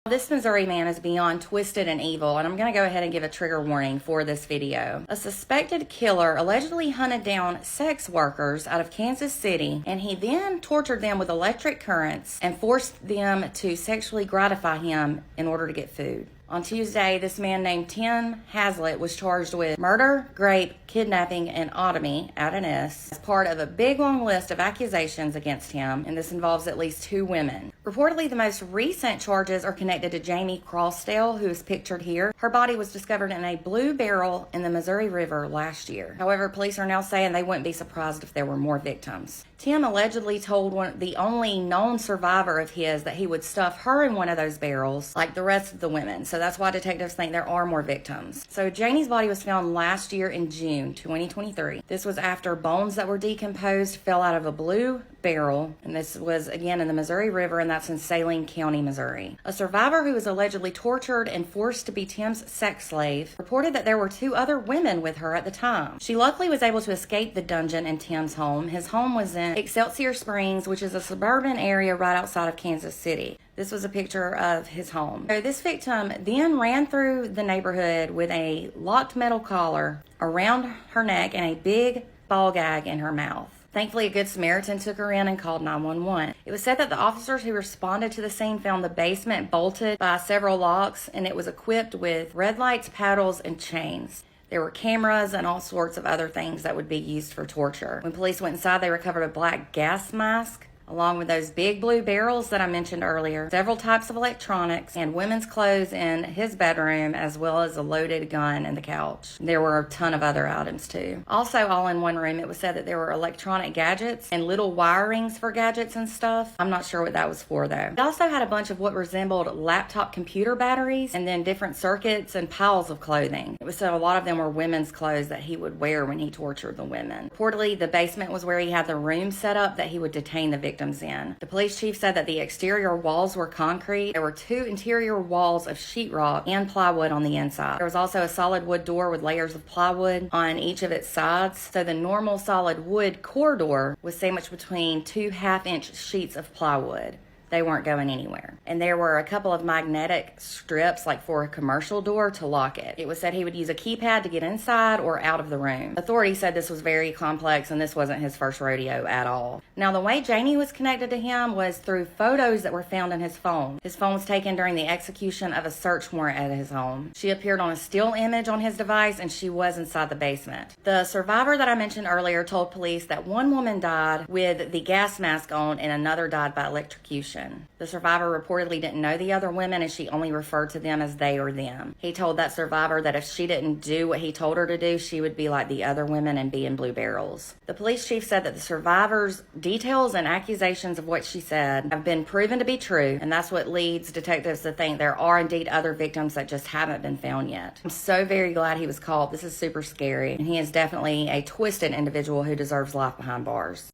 This Missouri man is beyond twisted and evil, and I'm going to go ahead and give a trigger warning for this video. A suspected killer allegedly hunted down sex workers out of Kansas City, and he then tortured them with electric currents and forced them to sexually gratify him in order to get food. On Tuesday, this man named Tim Hazlitt was charged with murder, rape, kidnapping, and otomy, add an S, as part of a big long list of accusations against him, and this involves at least 2 women. Reportedly, the most recent charges are connected to Jamie Crossdale, who is pictured here. Her body was discovered in a blue barrel in the Missouri River last year. However, police are now saying they wouldn't be surprised if there were more victims. Tim allegedly told the only known survivor of his that he would stuff her in one of those barrels like the rest of the women. So that's why detectives think there are more victims. So Janie's body was found last year in June 2023. This was after bones that were decomposed fell out of a blue barrel, and this was again in the Missouri River, and that's in Saline County, Missouri. A survivor who was allegedly tortured and forced to be Tim's sex slave reported that there were 2 other women with her at the time. She luckily was able to escape the dungeon in Tim's home. His home was in Excelsior Springs, which is a suburban area right outside of Kansas City. This was a picture of his home. So this victim then ran through the neighborhood with a locked metal collar around her neck and a big ball gag in her mouth. Thankfully, a good Samaritan took her in and called 911. It was said that the officers who responded to the scene found the basement bolted by several locks, and it was equipped with red lights, paddles, and chains. There were cameras and all sorts of other things that would be used for torture. When police went inside, they recovered a black gas mask, along with those big blue barrels that I mentioned earlier, several types of electronics, and women's clothes in his bedroom, as well as a loaded gun in the couch. There were a ton of other items too. Also, all in one room, it was said that there were electronic gadgets and little wirings for gadgets and stuff. I'm not sure what that was for though. It also had a bunch of what resembled laptop computer batteries, and then different circuits and piles of clothing. It was said a lot of them were women's clothes that he would wear when he tortured the women. Reportedly, the basement was where he had the room set up that he would detain the victims in. The police chief said that the exterior walls were concrete. There were 2 interior walls of sheetrock and plywood on the inside. There was also a solid wood door with layers of plywood on each of its sides. So the normal solid wood corridor was sandwiched between 2 half-inch sheets of plywood. They weren't going anywhere. And there were a couple of magnetic strips, like for a commercial door, to lock it. It was said he would use a keypad to get inside or out of the room. Authorities said this was very complex and this wasn't his first rodeo at all. Now, the way Janie was connected to him was through photos that were found in his phone. His phone was taken during the execution of a search warrant at his home. She appeared on a still image on his device, and she was inside the basement. The survivor that I mentioned earlier told police that one woman died with the gas mask on and another died by electrocution. The survivor reportedly didn't know the other women, and she only referred to them as they or them. He told that survivor that if she didn't do what he told her to do, she would be like the other women and be in blue barrels. The police chief said that the survivor's details and accusations of what she said have been proven to be true, and that's what leads detectives to think there are indeed other victims that just haven't been found yet. I'm so very glad he was caught. This is super scary, and he is definitely a twisted individual who deserves life behind bars.